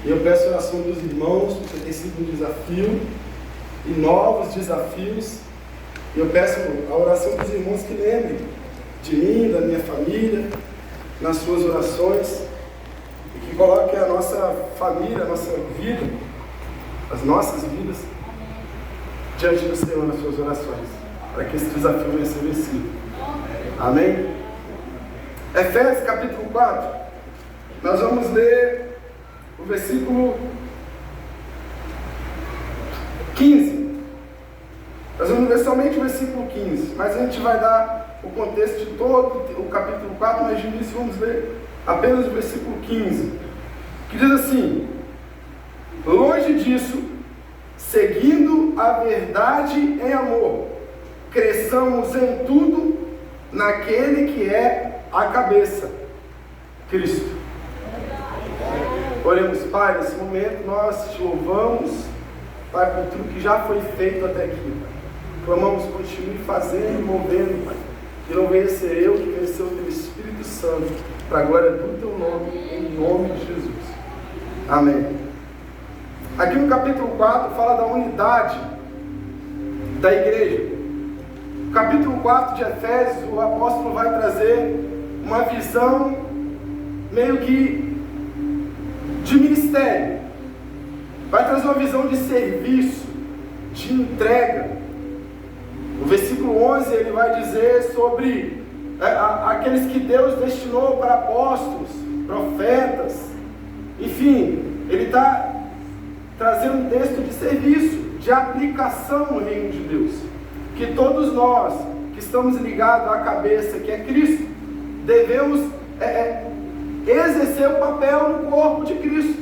E eu peço a oração dos irmãos, porque tem sido um desafio, e novos desafios. E eu peço a oração dos irmãos que lembrem de mim, da minha família, nas suas orações, e que coloquem a nossa família, a nossa vida, as nossas vidas, diante do Senhor nas suas orações, para que esse desafio venha ser vencido. Amém? Efésios capítulo 4, nós vamos ler o versículo 15. Nós vamos ler somente o versículo 15, mas a gente vai dar o contexto de todo o capítulo 4, mas de início vamos ler apenas o versículo 15, que diz assim: longe disso, seguindo a verdade em amor, cresçamos em tudo naquele que é a cabeça, Cristo. Oremos, Pai, nesse momento nós te louvamos, Pai, por tudo que já foi feito até aqui, Pai. Clamamos, continue fazendo e movendo, Pai. Que não venha ser eu, que venha ser o Teu Espírito Santo, para a glória do Teu nome, em nome de Jesus. Amém. Aqui no capítulo 4 fala da unidade da igreja. No capítulo 4 de Efésios, o apóstolo vai trazer uma visão meio que de ministério. Vai trazer uma visão de serviço, de entrega. O versículo 11 ele vai dizer sobre aqueles que Deus destinou para apóstolos, profetas, enfim, ele está trazendo um texto de serviço, de aplicação no reino de Deus, que todos nós que estamos ligados à cabeça, que é Cristo, devemos exercer o papel no corpo de Cristo.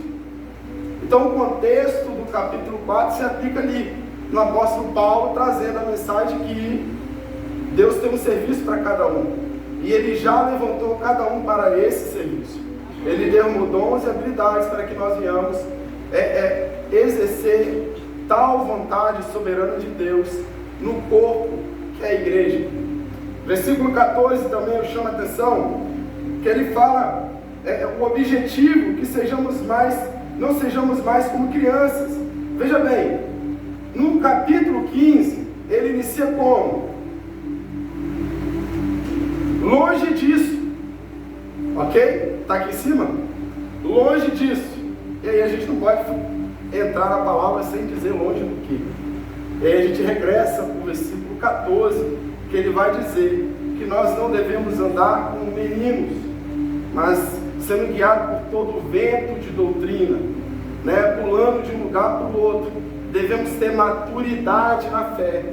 Então o contexto do capítulo 4 se aplica ali, no apóstolo Paulo trazendo a mensagem que Deus tem um serviço para cada um, e Ele já levantou cada um para esse serviço. Ele derramou dons e habilidades para que nós venhamos exercer tal vontade soberana de Deus no corpo que é a igreja. Versículo 14 também eu chamo a atenção, que ele fala o objetivo, que não sejamos mais como crianças. Veja bem, no capítulo 15, ele inicia como? Longe disso. Ok? Está aqui em cima? Longe disso. E aí a gente não pode entrar na palavra sem dizer longe do que. E aí a gente regressa para o versículo 14, que ele vai dizer que nós não devemos andar como meninos, mas sendo guiados por todo o vento de doutrina, pulando de um lugar para o outro. Devemos ter maturidade na fé,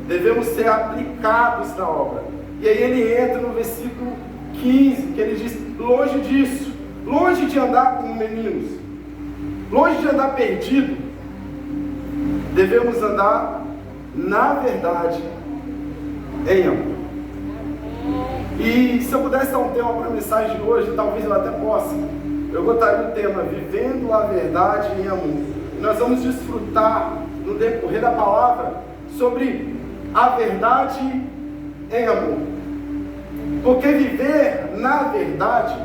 devemos ser aplicados na obra. E aí ele entra no versículo 15, que ele diz: longe disso, longe de andar como meninos, longe de andar perdido, devemos andar na verdade em amor. E se eu pudesse dar um tema para a mensagem de hoje, talvez eu até possa, eu botaria o tema vivendo a verdade em amor. E nós vamos desfrutar no decorrer da palavra sobre a verdade em amor. Porque viver na verdade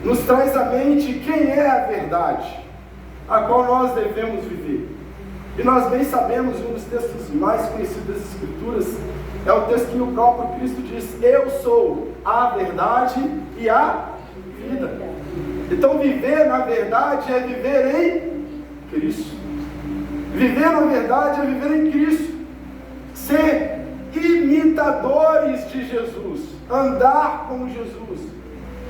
nos traz à mente quem é a verdade, a qual nós devemos viver. E nós bem sabemos, um dos textos mais conhecidos das Escrituras é o texto que o próprio Cristo diz: eu sou a verdade e a vida. Então viver na verdade é viver em Cristo. Viver na verdade é viver em Cristo. Ser imitadores de Jesus, andar com Jesus,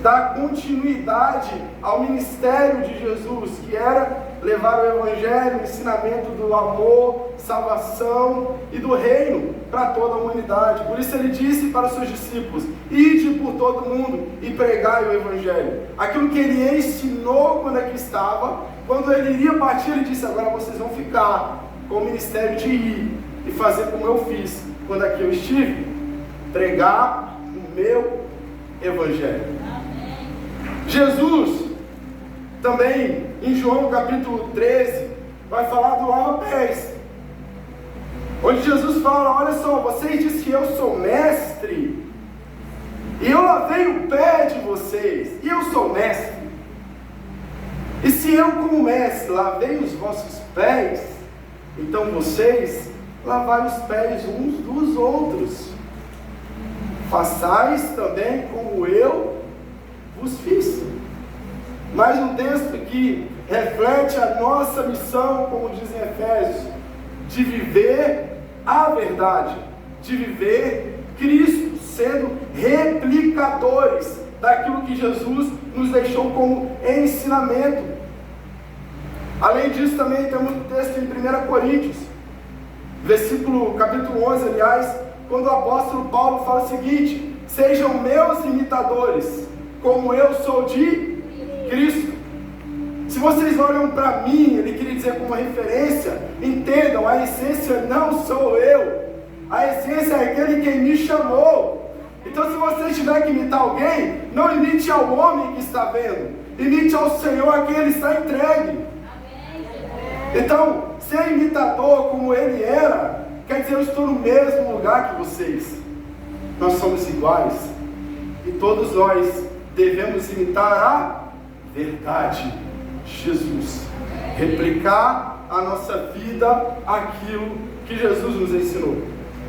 dar continuidade ao ministério de Jesus, que era levar o Evangelho, o ensinamento do amor, salvação e do reino para toda a humanidade. Por isso ele disse para os seus discípulos: ide por todo mundo e pregai o Evangelho. Aquilo que ele ensinou quando aqui estava, quando ele iria partir, ele disse: agora vocês vão ficar com o ministério de ir e fazer como eu fiz quando aqui eu estive, pregar o meu Evangelho. Jesus também, em João capítulo 13, vai falar do lava-pés, onde Jesus fala: olha só, vocês dizem que eu sou mestre, e eu lavei o pé de vocês, e eu sou mestre. E se eu, como mestre, lavei os vossos pés, então vocês lavai os pés uns dos outros. Façais também como eu vos fiz. Mais um texto que reflete a nossa missão, como diz em Efésios, de viver a verdade, de viver Cristo, sendo replicadores daquilo que Jesus nos deixou como ensinamento. Além disso, também temos um texto em 1 Coríntios, capítulo 11, aliás, quando o apóstolo Paulo fala o seguinte: sejam meus imitadores, como eu sou de Cristo. Se vocês olham para mim, ele queria dizer como referência, entendam, a essência não sou eu, a essência é aquele que me chamou. Então, se você tiver que imitar alguém, não imite ao homem que está vendo, imite ao Senhor a quem ele está entregue. Então, ser imitador como ele era, quer dizer, eu estou no mesmo lugar que vocês. Nós somos iguais. E todos nós devemos imitar a verdade, Jesus. Replicar a nossa vida aquilo que Jesus nos ensinou.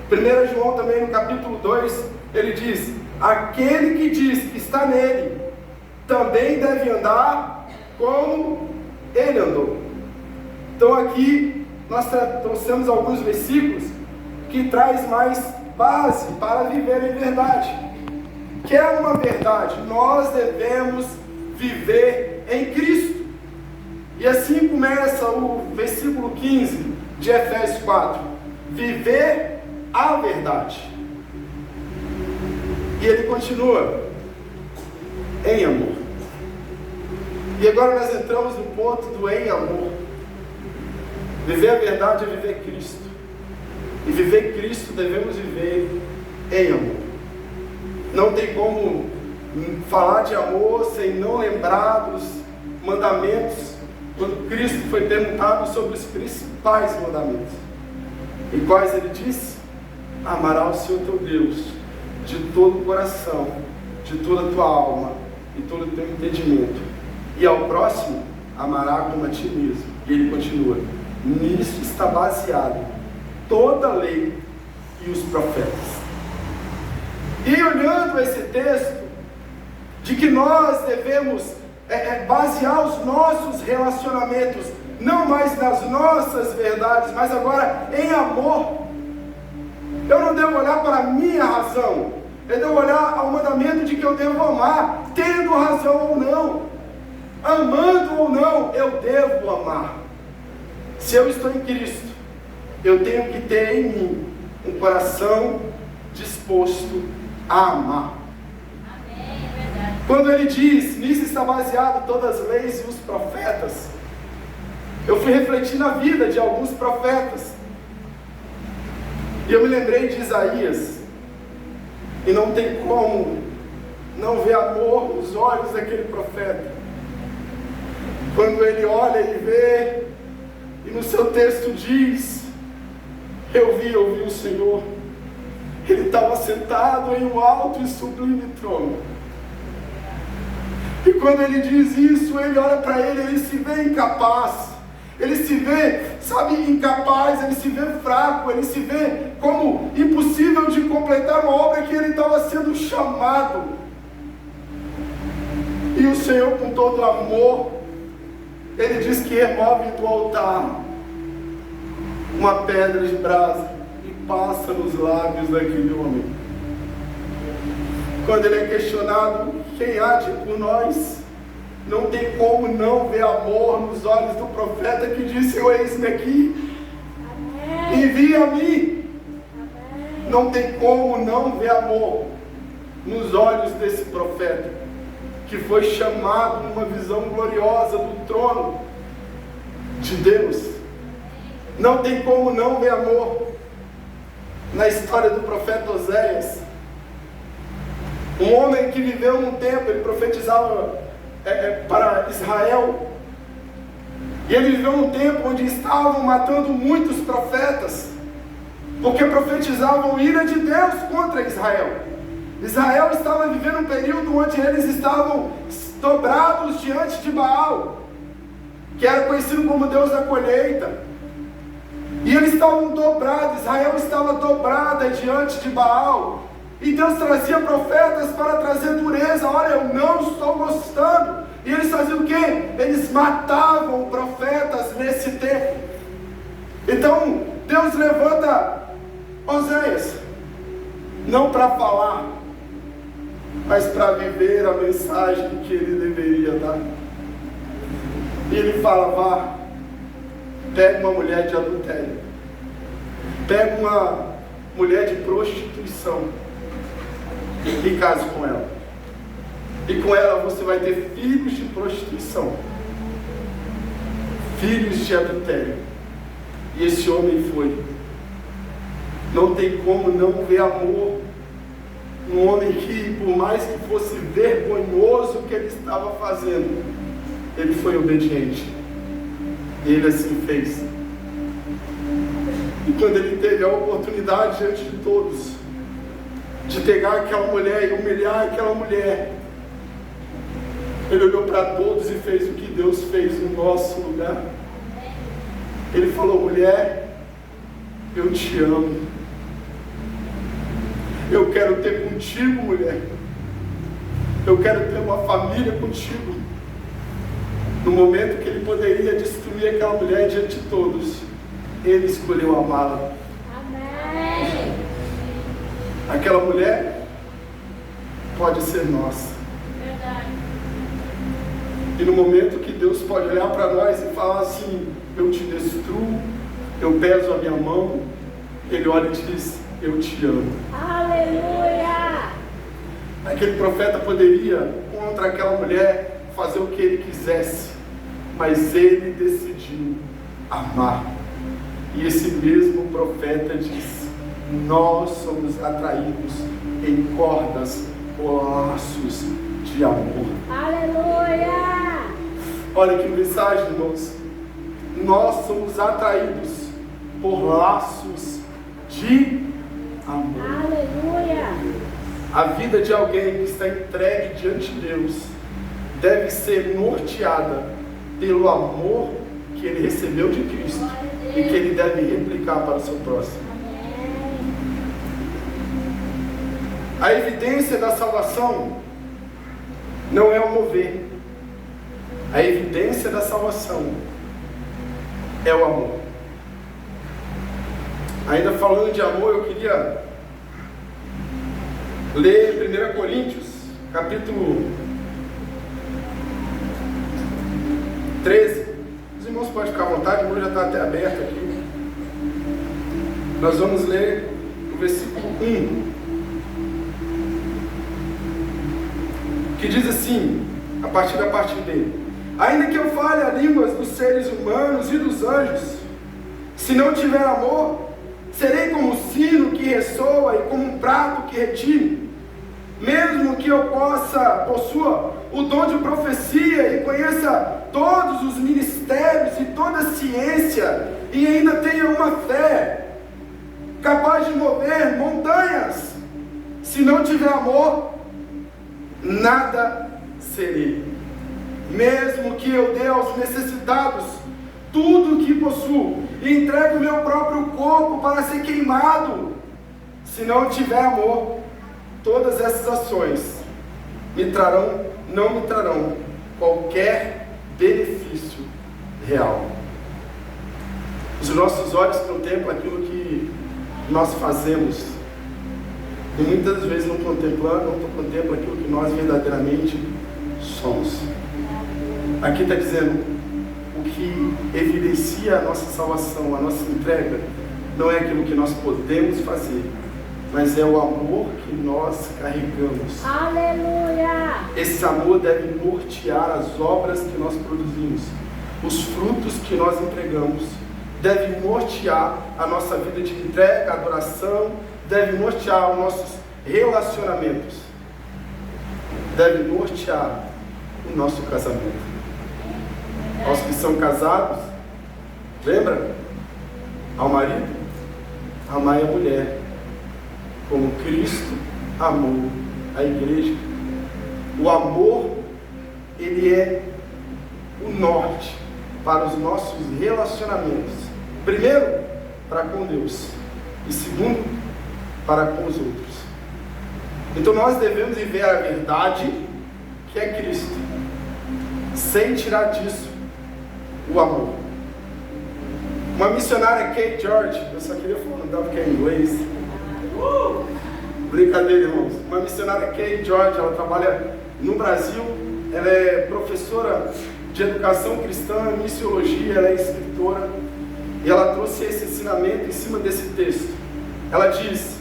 1 João também no capítulo 2, ele diz: aquele que diz que está nele, também deve andar como ele andou. Então aqui nós trouxemos alguns versículos que traz mais base para viver em verdade. Que é uma verdade, nós devemos viver em Cristo. E assim começa o versículo 15 de Efésios 4: viver a verdade. E ele continua: em amor. E agora nós entramos no ponto do em amor. Viver a verdade é viver Cristo. E viver Cristo devemos viver em amor. Não tem como falar de amor sem não lembrar dos mandamentos, quando Cristo foi perguntado sobre os principais mandamentos. E quais ele disse? Amarás o Senhor teu Deus de todo o coração, de toda a tua alma e todo o teu entendimento. E ao próximo, amará como a ti mesmo. E ele continua: nisso está baseado toda a lei e os profetas. E olhando esse texto, de que nós devemos basear os nossos relacionamentos, não mais nas nossas verdades, mas agora em amor. Eu não devo olhar para a minha razão, eu devo olhar ao mandamento de que eu devo amar, tendo razão ou não, amando ou não, eu devo amar. Se eu estou em Cristo, eu tenho que ter em mim um coração disposto a amar. Amém, é verdade. Quando ele diz, nisso está baseado todas as leis e os profetas, eu fui refletir na vida de alguns profetas, e eu me lembrei de Isaías, e não tem como não ver amor nos olhos daquele profeta. Quando ele olha e vê, e no seu texto diz: eu vi o Senhor, ele estava sentado em um alto e sublime trono. E quando ele diz isso, ele olha para ele se vê incapaz, ele se vê, incapaz, ele se vê fraco, ele se vê como impossível de completar uma obra que ele estava sendo chamado. E o Senhor, com todo amor, ele diz que remove do altar uma pedra de brasa e passa nos lábios daquele homem. Quando ele é questionado, quem há de por nós? Não tem como não ver amor nos olhos do profeta que disse: eis-me aqui, envia a mim. Não tem como não ver amor nos olhos desse profeta, que foi chamado numa visão gloriosa do trono de Deus. Não tem como não ver amor na história do profeta Oséias, um homem que viveu um tempo, ele profetizava para Israel, e ele viveu um tempo onde estavam matando muitos profetas, porque profetizavam ira de Deus contra Israel. Israel estava vivendo um período onde eles estavam dobrados diante de Baal. que era conhecido como Deus da colheita. E eles estavam dobrados, Israel estava dobrada diante de Baal. E Deus trazia profetas para trazer dureza. Olha, eu não estou gostando. E eles faziam o quê? Eles matavam profetas nesse tempo. Então, Deus levanta Oséias, não para falar, mas para viver a mensagem que ele deveria dar. E ele fala: vá, pega uma mulher de adultério, pega uma mulher de prostituição e case com ela. E com ela você vai ter filhos de prostituição, filhos de adultério. E esse homem foi. Não tem como não ver amor num homem que, por mais que fosse vergonhoso o que ele estava fazendo, ele foi obediente. E ele assim fez. E quando ele teve a oportunidade diante de todos de pegar aquela mulher e humilhar aquela mulher, ele olhou para todos e fez o que Deus fez no nosso lugar. Ele falou: mulher, eu te amo. Eu quero ter contigo, mulher. Eu quero ter uma família contigo. No momento que ele poderia destruir aquela mulher diante de todos, ele escolheu amá-la. Amém. Aquela mulher pode ser nossa. Verdade. E no momento que Deus pode olhar para nós e falar assim: eu te destruo, eu peso a minha mão, ele olha e diz: eu te amo. Aleluia. Aquele profeta poderia, contra aquela mulher, fazer o que ele quisesse, mas ele decidiu amar. E esse mesmo profeta diz: nós somos atraídos em cordas ou laços de amor. Aleluia. Olha que mensagem, irmãos. Nós somos atraídos por laços de amor. Aleluia. A vida de alguém que está entregue diante de Deus deve ser norteada pelo amor que ele recebeu de Cristo e que ele deve replicar para o seu próximo. A evidência da salvação não é o mover. A evidência da salvação é o amor. Ainda falando de amor, eu queria ler 1 Coríntios, capítulo 13. Os irmãos podem ficar à vontade, o meu já está até aberto aqui. Nós vamos ler o versículo 1, que diz assim, a partir da parte dele: ainda que eu fale a línguas dos seres humanos e dos anjos, se não tiver amor, serei como um sino que ressoa e como um prato que retine. Mesmo que eu possua o dom de profecia e conheça todos os ministérios e toda a ciência, e ainda tenha uma fé capaz de mover montanhas, se não tiver amor, nada serei. Mesmo que eu dê aos necessitados tudo o que possuo e entregue o meu próprio corpo para ser queimado, se não tiver amor, todas essas ações não me trarão qualquer benefício real. Os nossos olhos contemplam aquilo que nós fazemos e muitas vezes não contemplam aquilo que nós verdadeiramente somos. Aqui está dizendo: o que evidencia a nossa salvação, a nossa entrega, não é aquilo que nós podemos fazer, mas é o amor que nós carregamos. Aleluia. Esse amor deve nortear as obras que nós produzimos, os frutos que nós entregamos, deve nortear a nossa vida de entrega, adoração, deve nortear os nossos relacionamentos, deve nortear o nosso casamento. Aos que são casados, lembra? Ao marido, amai a mulher, como Cristo amou a igreja. O amor, ele é o norte para os nossos relacionamentos. Primeiro, para com Deus. E segundo, para com os outros. Então nós devemos viver a verdade, que é Cristo, sem tirar disso o amor. Uma missionária, Kate George, eu só queria falar porque é em inglês. Brincadeira, irmãos. Uma missionária, Kate George, ela trabalha no Brasil, ela é professora de educação cristã, missiologia, ela é escritora, e ela trouxe esse ensinamento em cima desse texto. Ela diz: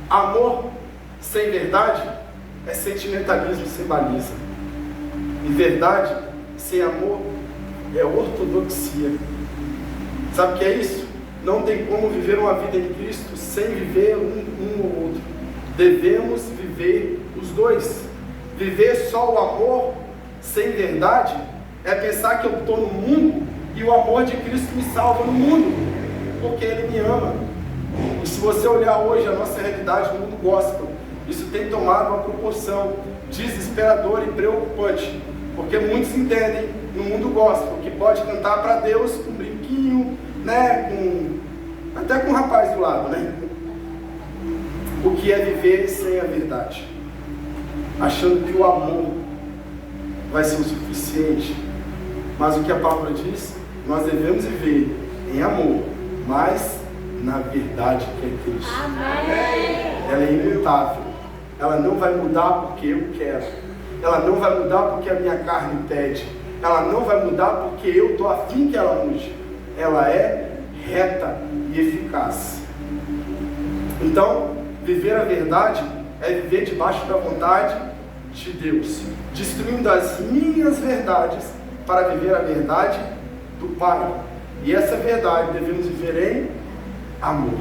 amor sem verdade é sentimentalismo sem baliza, e verdade sem amor é ortodoxia. Sabe o que é isso? Não tem como viver uma vida em Cristo sem viver um ou outro. Devemos viver os dois. Viver só o amor sem verdade é pensar que eu estou no mundo e o amor de Cristo me salva no mundo, porque Ele me ama. E se você olhar hoje a nossa realidade no mundo gospel, isso tem tomado uma proporção desesperadora e preocupante, porque muitos entendem no mundo gospel que pode cantar para Deus com um brinquinho, né, até com um rapaz do lado, né? O que é viver sem a verdade, achando que o amor vai ser o suficiente. Mas o que a palavra diz, nós devemos viver em amor, mas na verdade que é Cristo. Amém. Ela é imutável, ela não vai mudar porque eu quero, ela não vai mudar porque a minha carne pede, ela não vai mudar porque eu estou afim que ela mude. Ela é reta e eficaz. Então, viver a verdade é viver debaixo da vontade de Deus, destruindo as minhas verdades para viver a verdade do Pai. E essa verdade devemos viver em amor.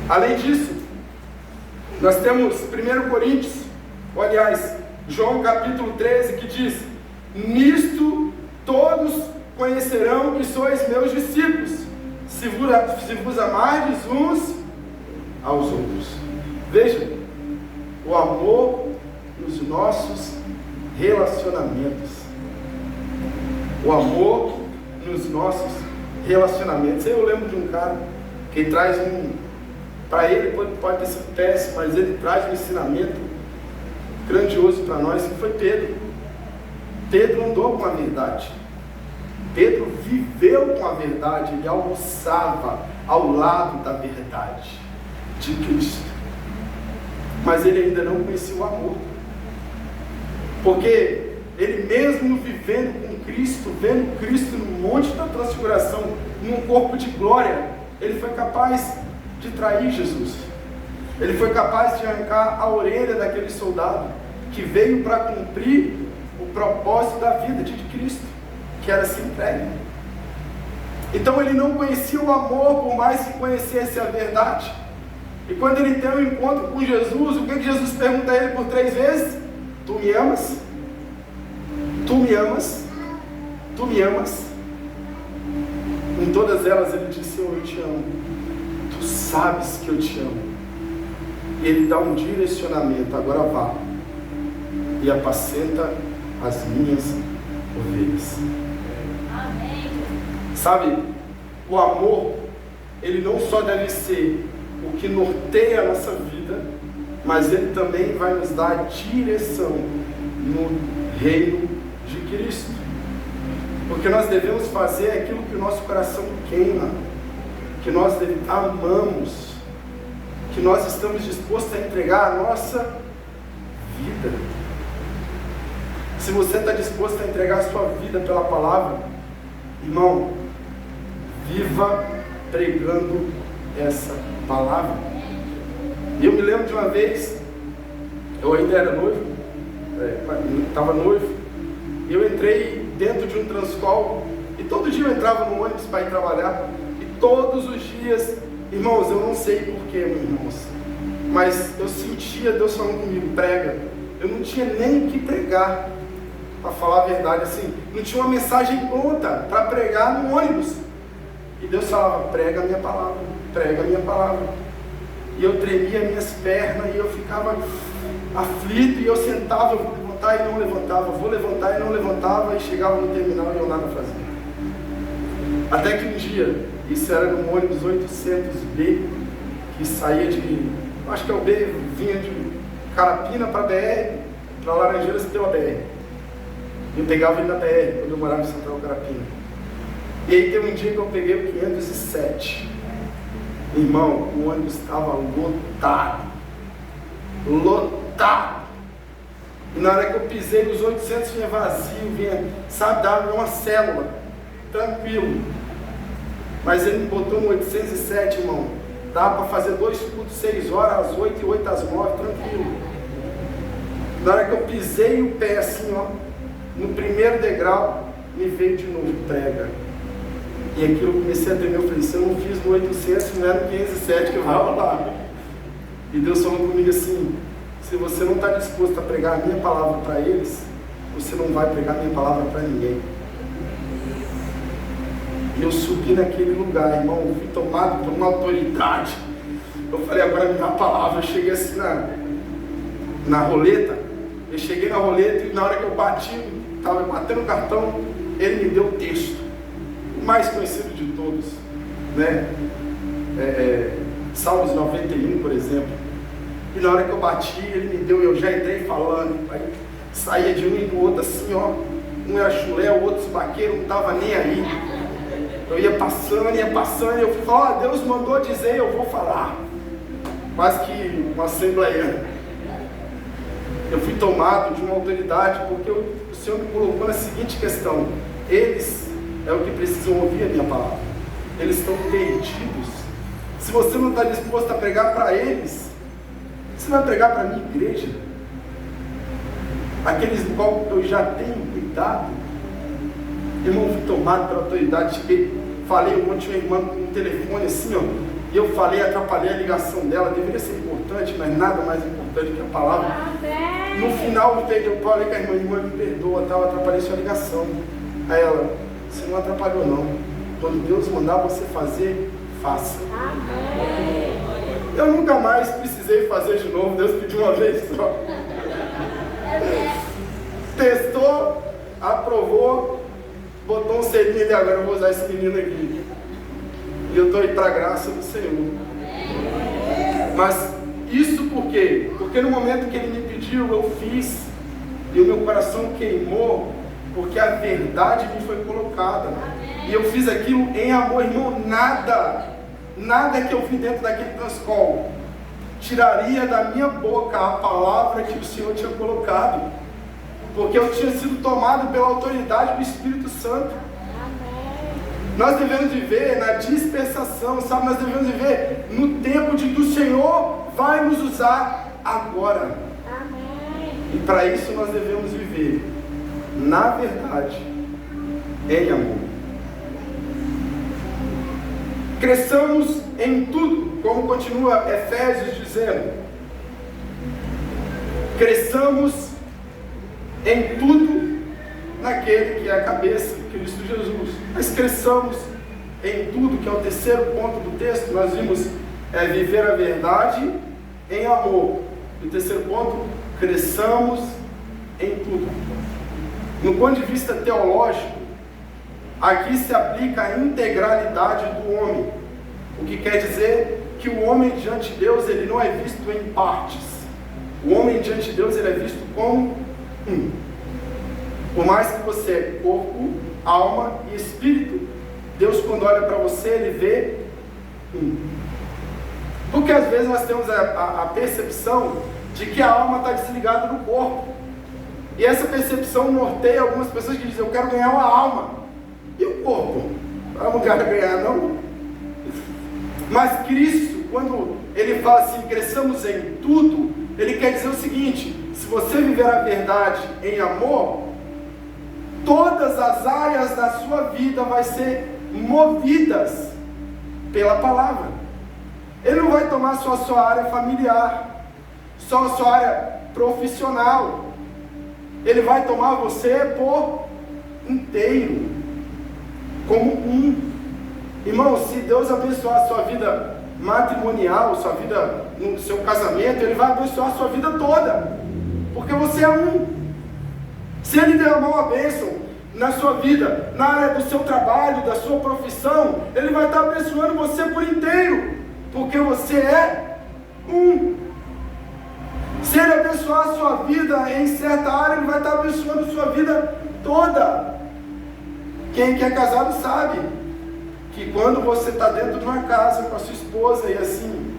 Além disso, nós temos 1 Coríntios, aliás, João capítulo 13, que diz: nisto todos conhecerão que sois meus discípulos, se vos amardes uns aos outros. Veja, o amor nos nossos relacionamentos. O amor nos nossos relacionamentos. Eu lembro de um cara que traz para ele pode ter sido péssimo, mas ele traz um ensinamento grandioso para nós, que foi Pedro. Pedro andou com a verdade. Pedro viveu com a verdade, ele almoçava ao lado da verdade de Cristo. Mas ele ainda não conhecia o amor. Porque ele mesmo vivendo com Cristo, vendo Cristo no monte da transfiguração, num corpo de glória, ele foi capaz de trair Jesus. Ele foi capaz de arrancar a orelha daquele soldado que veio para cumprir o propósito da vida de Cristo, que era se entregue. Então ele não conhecia o amor, por mais que conhecesse a verdade. E quando ele tem um encontro com Jesus, o que Jesus pergunta a ele por 3 vezes? Tu me amas? Tu me amas? Tu me amas? Em todas elas ele disse: eu te amo. Tu sabes que eu te amo. E ele dá um direcionamento: agora vá e apacenta as minhas ovelhas. Amém. Sabe, o amor, ele não só deve ser o que norteia a nossa vida, mas ele também vai nos dar direção no reino de Cristo. Porque nós devemos fazer aquilo que o nosso coração queima, que nós amamos, que nós estamos dispostos a entregar a nossa vida. Se você está disposto a entregar a sua vida pela palavra, irmão, viva pregando essa palavra. E eu me lembro de uma vez, eu ainda era noivo, estava noivo, e eu entrei dentro de um Transcol, e todo dia eu entrava no ônibus para ir trabalhar, e todos os dias, irmãos, eu não sei porquê, meus irmãos, mas eu sentia Deus falando comigo: prega. Eu não tinha nem o que pregar, para falar a verdade, assim, não tinha uma mensagem pronta para pregar no ônibus, e Deus falava: prega a minha palavra, prega a minha palavra. E eu tremia minhas pernas, e eu ficava aflito, e eu sentava, eu vou levantar e não levantava, vou levantar e não levantava. levantava e chegava no terminal e eu nada fazia. Até que um dia, isso era no ônibus 800B, que saía de, acho que é o B, vinha de Carapina para BR, para Laranjeiras pela BR. Eu pegava ele na BR, quando eu morava em Central Carapina. E aí teve um dia que eu peguei o 507. Irmão, o ônibus estava lotado. Lotado. E na hora que eu pisei nos 800 vinha vazio, vinha, sabe, dava uma célula. Tranquilo. Mas ele me botou no 807, irmão. Dava para fazer 2 cultos, 6 horas, às 8 e 8 às 9, tranquilo. Na hora que eu pisei o pé assim, ó, no primeiro degrau, me veio de novo, prega. E aquilo eu comecei a tremer, eu falei, se eu não fiz no 800, não era no 507 que eu vava lá. E Deus falou comigo assim, se você não está disposto a pregar a minha palavra para eles, você não vai pregar a minha palavra para ninguém. E eu subi naquele lugar, irmão, eu fui tomado por uma autoridade. Eu falei, agora me dá a palavra. Eu cheguei assim na roleta, eu cheguei na roleta e na hora que eu bati, estava batendo o cartão, ele me deu o texto, o mais conhecido de todos, né? Salmos 91, por exemplo. E na hora que eu bati, ele me deu, eu já entrei falando, aí saía de um e do outro assim, ó, um era chulé, o outro esbaqueiro, não estava nem aí. Eu ia passando, e eu fui falar, Deus mandou dizer, eu vou falar. Quase que uma assembleia. Eu fui tomado de uma autoridade, porque o Senhor me colocou na seguinte questão: eles é o que precisam ouvir a minha palavra. Eles estão perdidos. Se você não está disposto a pregar para eles, você vai pregar para a minha igreja? Aqueles do qual eu já tenho cuidado. Irmão, fui tomado pela autoridade. Falei ontem uma irmã no telefone assim, ó, e eu falei, atrapalhei a ligação dela. Deveria ser importante, mas nada mais importante que a palavra. Amém. No final eu falei com a irmã, me perdoa, tal, atrapalhei sua ligação. Aí ela, você não atrapalhou não. Quando Deus mandar você fazer, faça. Amém. Eu nunca mais precisei fazer de novo, Deus pediu uma vez só. Testou, aprovou, botou um selinho e agora eu vou usar esse menino aqui. E eu estou aí para a graça do Senhor. Mas isso por quê? Porque no momento que ele me pediu, eu fiz. E o meu coração queimou, porque a verdade me foi colocada. E eu fiz aquilo em amor, irmão. Nada que eu vi dentro daquele Transcol tiraria da minha boca a palavra que o Senhor tinha colocado. Porque eu tinha sido tomado pela autoridade do Espírito Santo. Nós devemos viver na dispensação, sabe? Nós devemos viver no tempo de que o Senhor vai nos usar agora. Amém. E para isso nós devemos viver na verdade, em amor. Cresçamos em tudo, como continua Efésios dizendo. Cresçamos em tudo naquele que é a cabeça, Cristo Jesus. Mas cresçamos em tudo, que é o terceiro ponto do texto. Nós vimos viver a verdade em amor. E o terceiro ponto, cresçamos em tudo. No ponto de vista teológico, aqui se aplica a integralidade do homem. O que quer dizer que o homem diante de Deus, ele não é visto em partes. O homem diante de Deus, ele é visto como um. Por mais que você é corpo, alma e espírito, Deus, quando olha para você, ele vê um. Porque às vezes nós temos a percepção de que a alma está desligada do corpo. E essa percepção norteia algumas pessoas que dizem, eu quero ganhar uma alma. E o corpo? Eu não quero ganhar, não. Mas Cristo, quando ele fala assim, cresçamos em tudo, ele quer dizer o seguinte: se você viver a verdade em amor, todas as áreas da sua vida vai ser movidas pela palavra. Ele não vai tomar só a sua área familiar, só a sua área profissional. Ele vai tomar você por inteiro, como um. Irmão, se Deus abençoar a sua vida matrimonial, sua vida no seu casamento, ele vai abençoar a sua vida toda, porque você é um. Se Ele derramar uma bênção na sua vida, na área do seu trabalho, da sua profissão, Ele vai estar abençoando você por inteiro, porque você é um. Se Ele abençoar a sua vida em certa área, Ele vai estar abençoando a sua vida toda. Quem que é casado sabe que quando você está dentro de uma casa com a sua esposa e assim,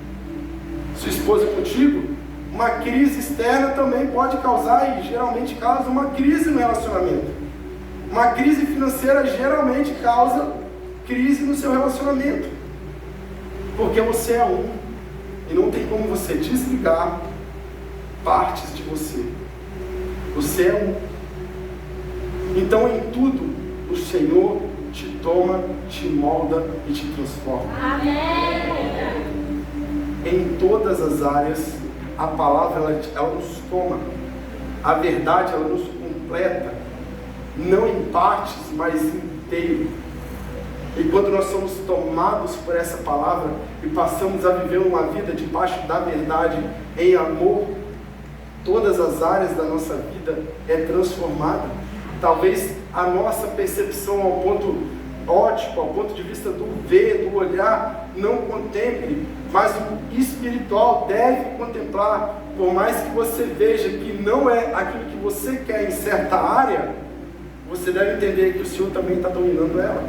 sua esposa contigo, uma crise externa também pode causar, e geralmente causa, uma crise no relacionamento. Uma crise financeira geralmente causa crise no seu relacionamento, porque você é um, e não tem como você desligar partes de você. Você é um. Então, em tudo, o Senhor te toma, te molda e te transforma. Amém. Em todas as áreas, a palavra ela nos toma, a verdade ela nos completa, não em partes, mas inteiro. E quando nós somos tomados por essa palavra e passamos a viver uma vida debaixo da verdade, em amor, todas as áreas da nossa vida é transformada. Talvez a nossa percepção ao ponto ótico, ao ponto de vista do ver, do olhar, não contemple, mas o espiritual deve contemplar. Por mais que você veja que não é aquilo que você quer em certa área, você deve entender que o Senhor também está dominando ela,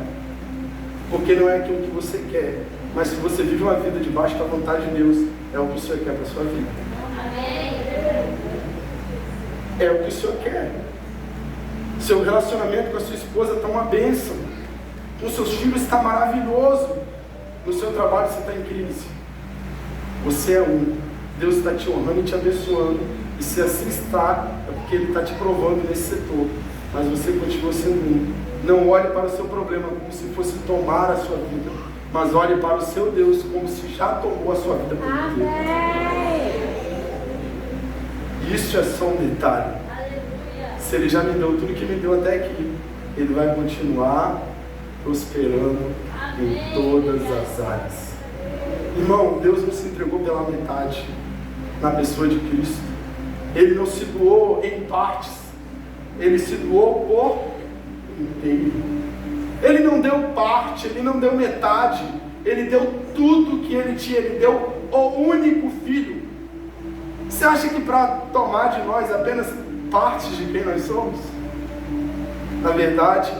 porque não é aquilo que você quer, mas se você vive uma vida debaixo da vontade de Deus, é o que o Senhor quer para a sua vida. É o que o Senhor quer. Seu relacionamento com a sua esposa está uma bênção, com seus filhos está maravilhoso, no seu trabalho você está em crise. Você é um. Deus está te honrando e te abençoando, e se assim está, é porque Ele está te provando nesse setor, mas você continua sendo um. Não olhe para o seu problema como se fosse tomar a sua vida, mas olhe para o seu Deus como se já tomou a sua vida por inteiro. Isso é só um detalhe. Se Ele já me deu tudo que me deu até aqui, Ele vai continuar prosperando em todas as áreas. Irmão, Deus não se entregou pela metade na pessoa de Cristo. Ele não se doou em partes, Ele se doou por inteiro. Ele não deu parte, Ele não deu metade, Ele deu tudo que Ele tinha. Ele deu o único Filho. Você acha que para tomar de nós apenas partes de quem nós somos? Na verdade,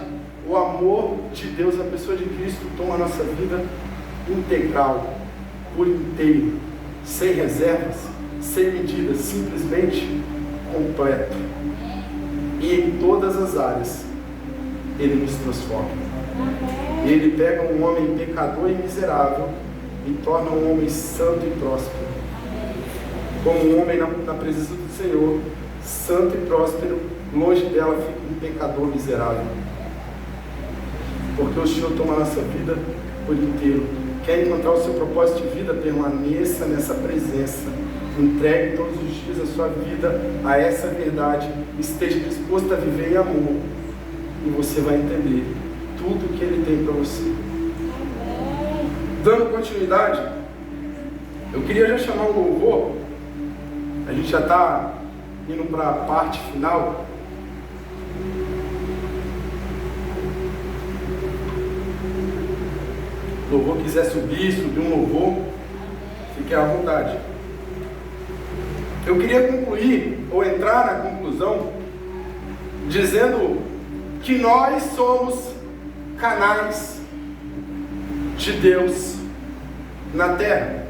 o amor de Deus, a pessoa de Cristo, toma a nossa vida integral, por inteiro, sem reservas, sem medidas, simplesmente completo. E em todas as áreas, Ele nos transforma. Ele pega um homem pecador e miserável e torna um homem santo e próspero. Como um homem na presença do Senhor, santo e próspero, longe dela fica um pecador miserável. Porque o Senhor toma a nossa vida por inteiro. Quer encontrar o seu propósito de vida? Permaneça nessa presença. Entregue todos os dias a sua vida a essa verdade. Esteja disposto a viver em amor. E você vai entender tudo que Ele tem para você. Dando continuidade, eu queria já chamar o louvor. A gente já está indo para a parte final. Se o louvor quiser subir um louvor, fique à vontade. Eu queria concluir, ou entrar na conclusão, dizendo que nós somos canais de Deus na terra.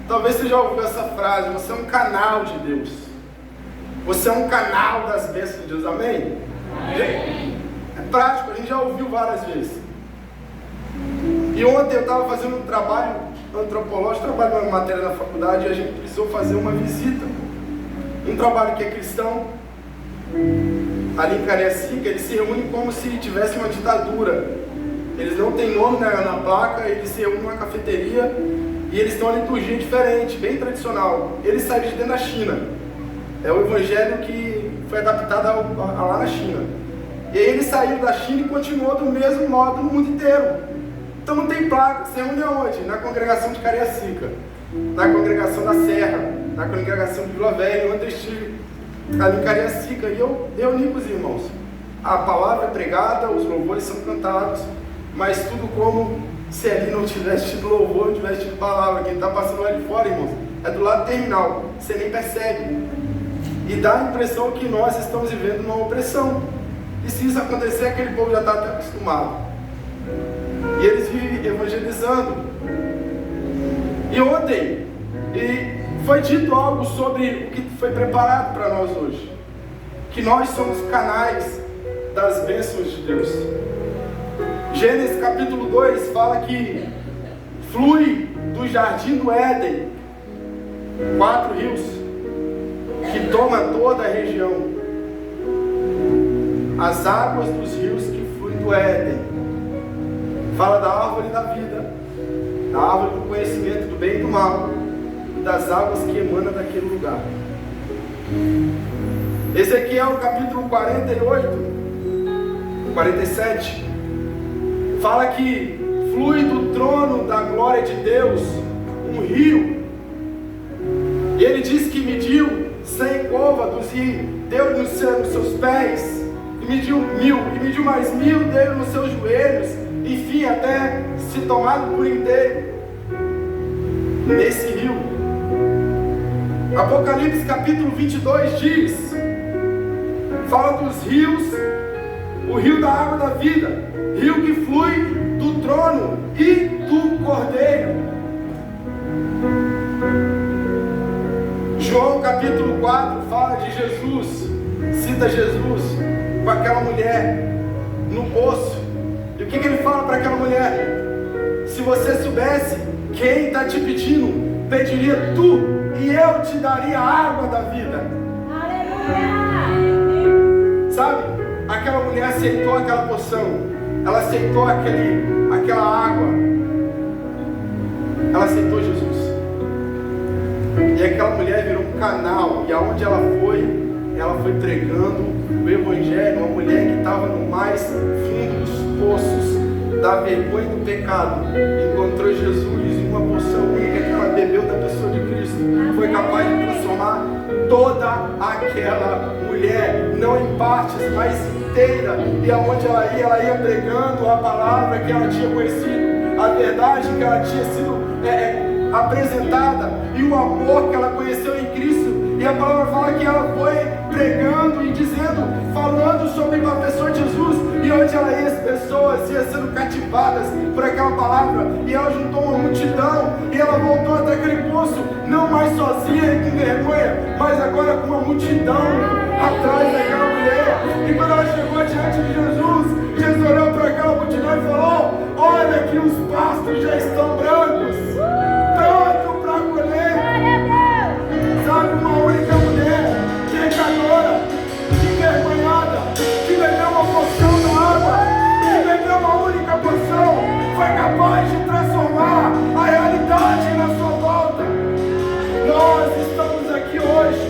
Talvez você já ouviu essa frase: você é um canal de Deus. Você é um canal das bênçãos de Deus. Amém? Amém. É prático, a gente já ouviu várias vezes. E ontem eu estava fazendo um trabalho antropológico, trabalho numa matéria na faculdade, e a gente precisou fazer uma visita. Um trabalho que é cristão, ali em Cariacica. Eles se reúnem como se tivesse uma ditadura. Eles não têm nome na placa, eles se reúnem numa cafeteria e eles têm uma liturgia diferente, bem tradicional. Eles saíram de dentro da China. É o evangelho que foi adaptado a lá na China. E aí eles saíram da China e continuou do mesmo modo no mundo inteiro. Então não tem placa. Você reúne aonde? Na congregação de Cariacica, na congregação da Serra, na congregação de Vila Velha, onde eu estive ali em Cariacica, e eu reuni com os irmãos. A palavra é pregada, os louvores são cantados, mas tudo como se ali não tivesse tido louvor, não tivesse tido palavra. Quem está passando lá de fora, irmãos, é do lado terminal, você nem percebe. E dá a impressão que nós estamos vivendo uma opressão. E se isso acontecer, aquele povo já está até acostumado. E eles vivem evangelizando. E ontem, foi dito algo sobre o que foi preparado para nós hoje. Que nós somos canais das bênçãos de Deus. Gênesis capítulo 2 fala que flui do jardim do Éden 4 rios que tomam toda a região. As águas dos rios que fluem do Éden. Fala da árvore da vida, da árvore do conhecimento do bem e do mal, e das águas que emanam daquele lugar. Ezequiel capítulo 48, 47, fala que flui do trono da glória de Deus um rio. E ele diz que mediu 100 côvados e deu nos seus pés, e mediu 1000, e mediu mais 1000, deu nos seus joelhos, enfim, até se tomado por inteiro nesse rio. Apocalipse capítulo 22 diz, fala dos rios, o rio da água da vida, rio que flui do trono e do Cordeiro. João capítulo 4 fala de Jesus, cita Jesus com aquela mulher no poço. E o que ele fala para aquela mulher? Se você soubesse quem está te pedindo, pediria tu, e eu te daria a água da vida. Aleluia! Sabe? Aquela mulher aceitou aquela poção, ela aceitou aquela água, ela aceitou Jesus. E aquela mulher virou um canal, e aonde ela foi pregando o Evangelho. Uma mulher que estava no mais fundo dos poços da vergonha e do pecado, encontrou Jesus em uma poção única que ela bebeu da pessoa de Cristo, foi capaz de transformar toda aquela mulher, não em partes, mas inteira. E aonde ela ia pregando a palavra que ela tinha conhecido, a verdade que ela tinha sido apresentada, e o amor que ela conheceu em Cristo. E a palavra fala que ela foi pregando e dizendo, falando sobre a pessoa de Jesus, e onde ela ia, as pessoas iam sendo cativadas por aquela palavra, e ela juntou uma multidão, e ela voltou até aquele poço, não mais sozinha e com vergonha, mas agora com uma multidão atrás daquela mulher. E quando ela chegou diante de Jesus, Jesus olhou para aquela multidão e falou, olha que os pastos já estão brancos, pronto para colher. Sabe, uma única mulher, pecadora, envergonhada, que bebeu uma porção da água, que bebeu uma única porção, foi capaz de transformar a realidade na sua volta. Nós estamos aqui hoje,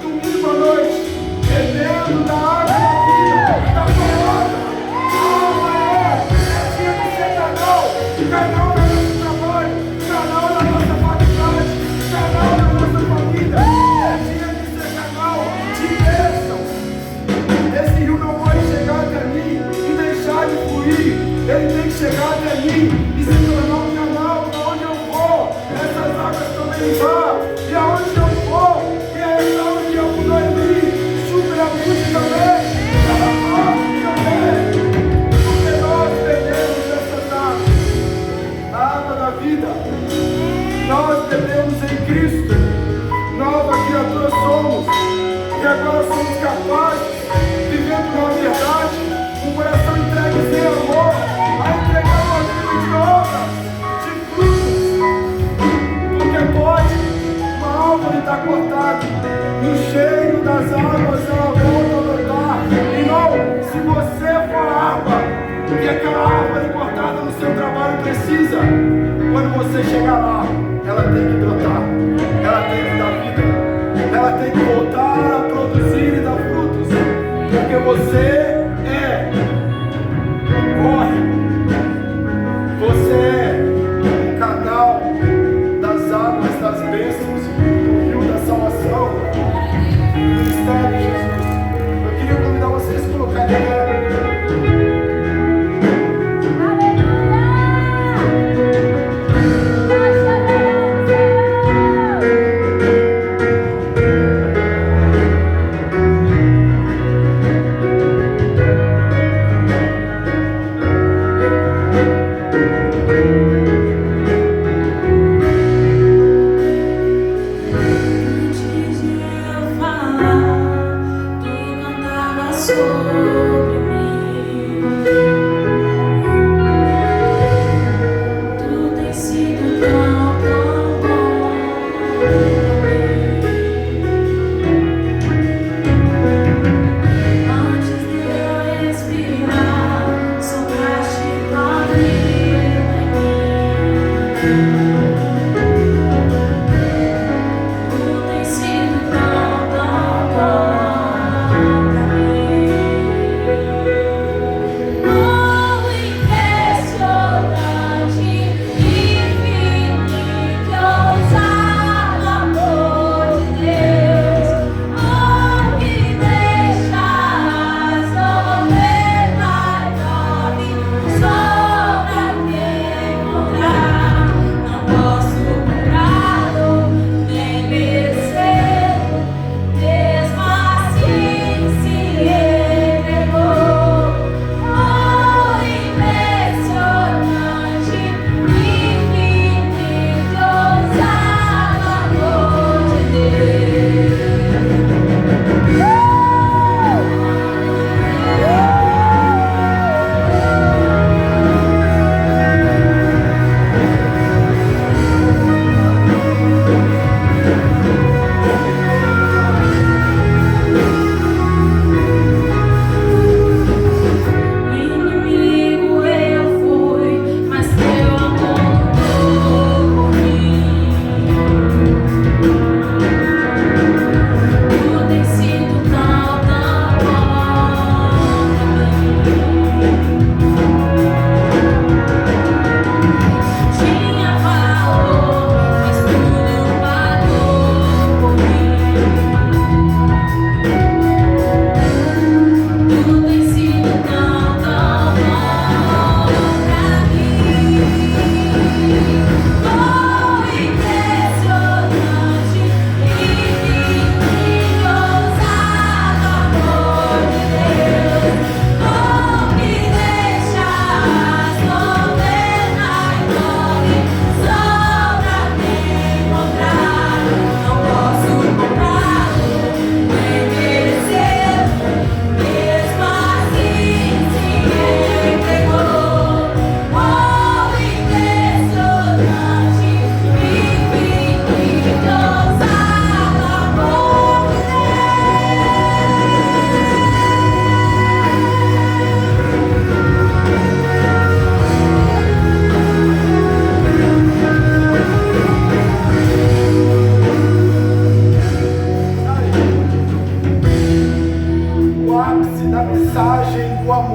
domingo à noite, bebendo da água da vida, da palavra.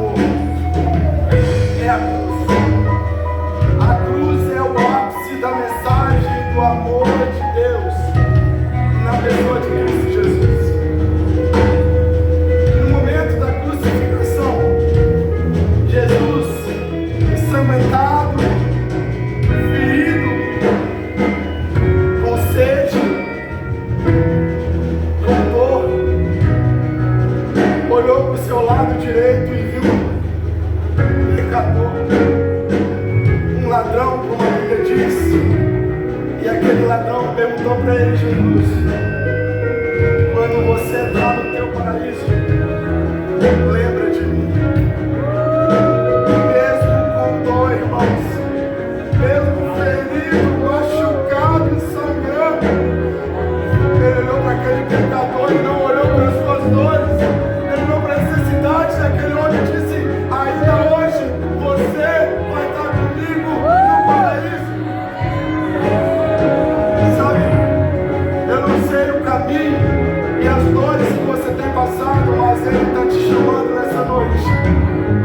amor. É a cruz. A cruz é o ápice da mensagem do amor de Deus na pessoa de Cristo Jesus. No momento da crucificação, Jesus, ensanguentado, ferido, com sede, com dor, olhou para o seu lado direito e viu um pecador, um ladrão, como a Bíblia diz. E aquele ladrão perguntou para ele: Jesus, quando você entrar no teu paraíso, lembra de mim. Mesmo com dor, irmãos, mesmo ferido, machucado e sangrando, ele olhou para aquele pecador e não olhou para as suas dores. Ele olhou para as necessidades daquele homem e disse: ainda hoje você vai estar comigo no paraíso. Sabe, eu não sei o caminho e as dores que você tem passado, mas Ele está te chamando nessa noite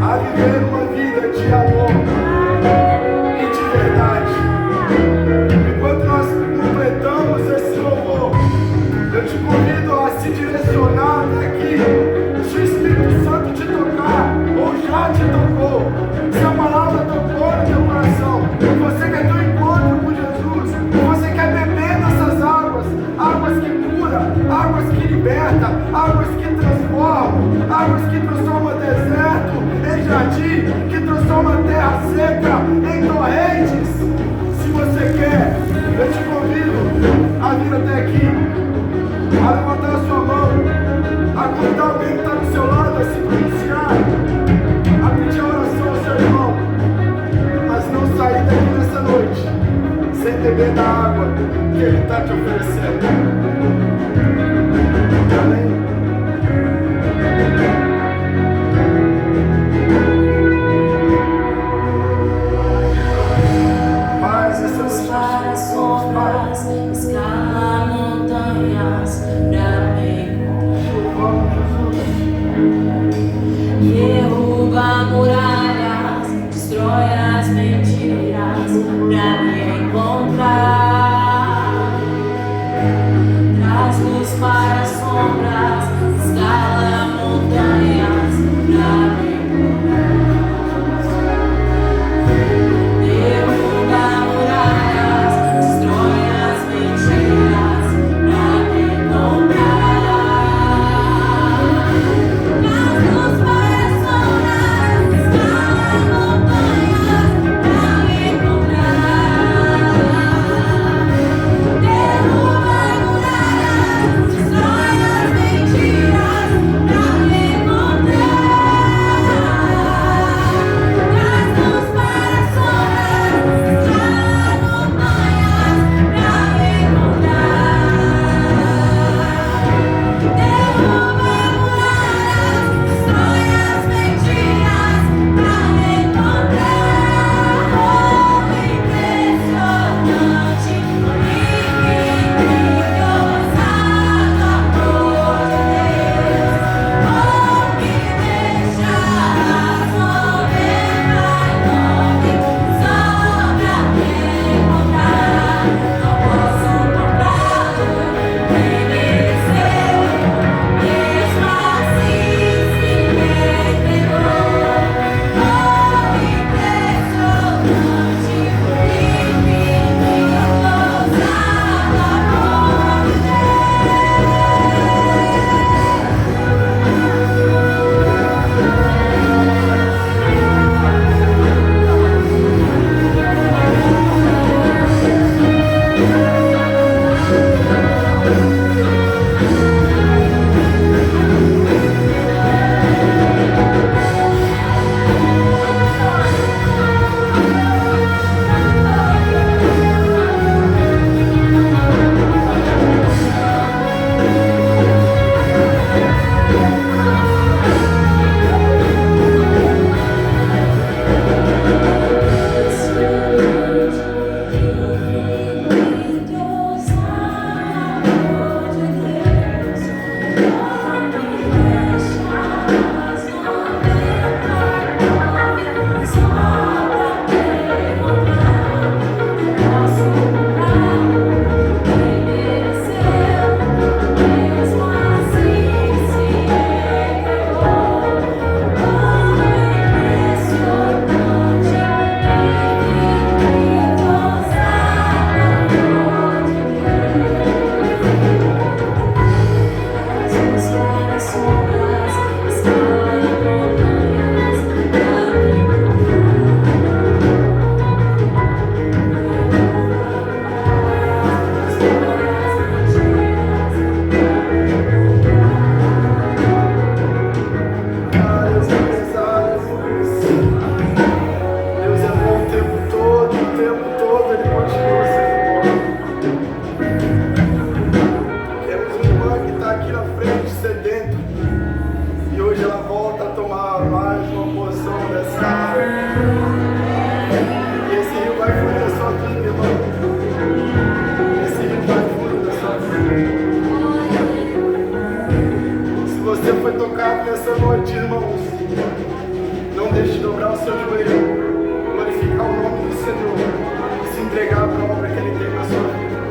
a viver uma vida de amor e de verdade. Enquanto nós completamos esse louvor, eu te convido a se direcionar até aqui. Se o Espírito Santo te tocar, ou já te tocou, se a palavra tocou no teu coração, você quer ter um encontro com Jesus, você quer beber dessas águas, águas que curam, águas que libertam, águas que transformam, águas que transformam deserto em jardim, que transformam a terra seca em torrentes. Se você quer, eu te convido a vir até aqui, a levantar a sua mão, a convidar alguém que está do seu lado, a se pronunciar, a pedir a oração ao seu irmão, mas não sair daqui nessa noite sem beber da água que Ele está te oferecendo. Amém? Paz, essas Para sombras, escala montanhas, pra me derruba muralhas, destrói as mentiras, pra me encontrar. Traz luz para sombras, escala montanhas, pra me derruba muralhas, destrói as mentiras, pra me encontrar. Traz luz para sombras, escala montanhas, pra me encontrar. noite, irmãos, não deixe de dobrar o seu joelho, glorificar o nome do Senhor e se entregar para a obra que Ele tem na sua vida.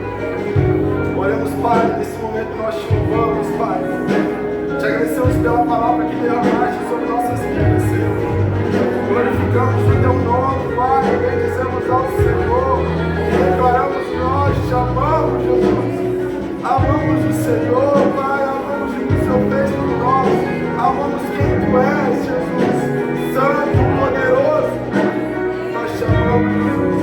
Oremos, Pai, nesse momento nós te louvamos, Pai. Te agradecemos pela palavra que derramaste sobre nossas vidas, Senhor. Glorificamos o Teu nome, Pai, bendizemos ao Senhor. Declaramos nós, te amamos, Jesus. Amamos o Senhor, Pai, amamos o que o Senhor fez por nós. Amamos quem Tu és, Jesus. Santo, poderoso. Nós te amamos, Jesus.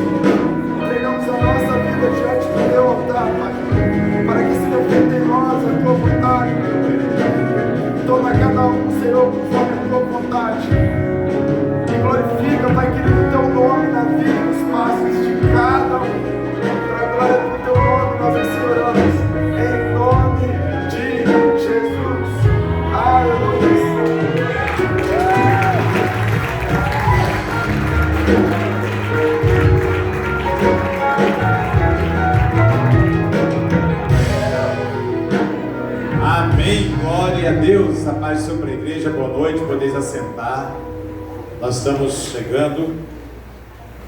Entregamos a nossa vida diante do Teu altar, Pai, para que seja feita em nós a Tua vontade, meu Deus. Toma cada um, Senhor, conforme a Tua vontade. E glorifica, Pai querido, o Teu nome na vida e nos passos de cada um. Para a glória do Teu nome, nós assim oramos. Em nome de Jesus. Aleluia. Amém, glória a Deus. A paz sobre a igreja, boa noite, podeis assentar. Nós estamos chegando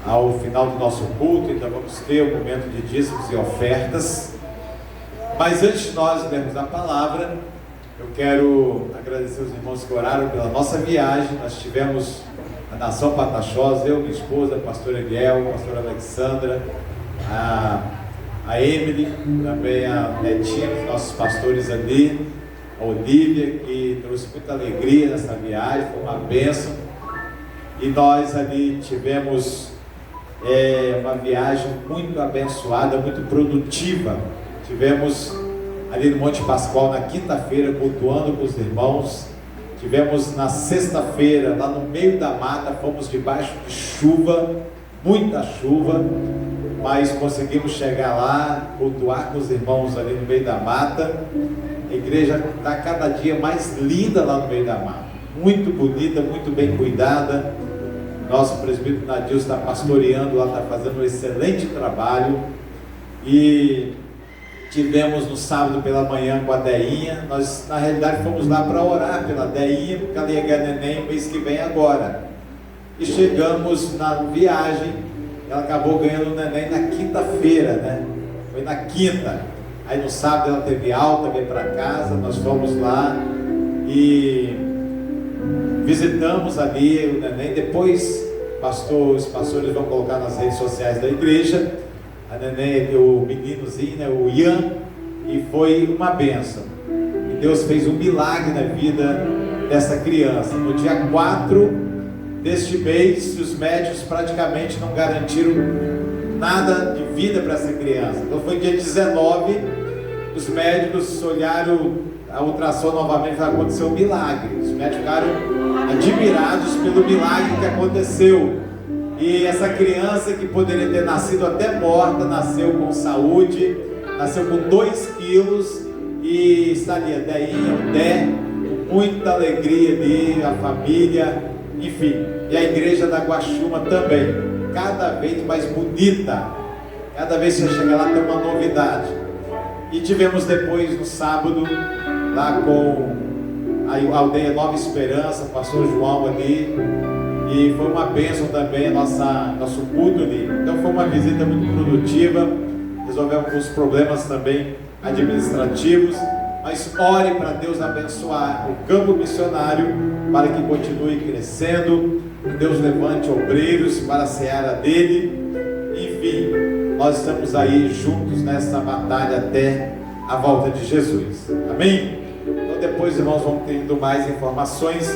ao final do nosso culto, então vamos ter um momento de dízimos e ofertas. Mas antes de nós lermos a palavra, eu quero agradecer os irmãos que oraram pela nossa viagem. Nós tivemos a Nação Pataxós, eu, minha esposa, a pastora Eliel, a pastora Alexandra, a Emily, também a Netinha, os nossos pastores ali, a Olivia, que trouxe muita alegria nessa viagem, foi uma bênção. E nós ali tivemos uma viagem muito abençoada, muito produtiva. Tivemos ali no Monte Pascoal na quinta-feira, cultuando com os irmãos. Tivemos na sexta-feira, lá no meio da mata, fomos debaixo de chuva, muita chuva, mas conseguimos chegar lá, cultuar com os irmãos ali no meio da mata. A igreja está cada dia mais linda lá no meio da mata, muito bonita, muito bem cuidada. Nosso presbítero Nadil está pastoreando lá, está fazendo um excelente trabalho. E tivemos no sábado pela manhã com a Deinha. Nós na realidade fomos lá para orar pela Deinha, porque ela ia ganhar neném o mês que vem agora. E chegamos na viagem, ela acabou ganhando o neném na quinta-feira, né? Foi na quinta. Aí no sábado ela teve alta, veio para casa, nós fomos lá e visitamos ali o neném. Depois os pastores vão colocar nas redes sociais da igreja a neném, o meninozinho, né, o Ian, e foi uma bênção. E Deus fez um milagre na vida dessa criança. No dia 4 deste mês, os médicos praticamente não garantiram nada de vida para essa criança. Então foi dia 19, os médicos olharam a ultrassom novamente e falaram: aconteceu um milagre. Os médicos ficaram admirados pelo milagre que aconteceu. E essa criança, que poderia ter nascido até morta, nasceu com saúde, nasceu com 2 quilos e está ali a Deinha, o Dé, com muita alegria ali, a família, enfim. E a igreja da Guaxuma também, cada vez mais bonita. Cada vez que você chega lá tem uma novidade. E tivemos depois no sábado, lá com a aldeia Nova Esperança, o pastor João ali, e foi uma bênção também nosso culto ali. Então foi uma visita muito produtiva, resolvemos alguns problemas também administrativos, mas ore para Deus abençoar o campo missionário, para que continue crescendo, que Deus levante obreiros para a seara dele. Enfim, nós estamos aí juntos nessa batalha até a volta de Jesus. Amém? Então depois, irmãos, vamos tendo mais informações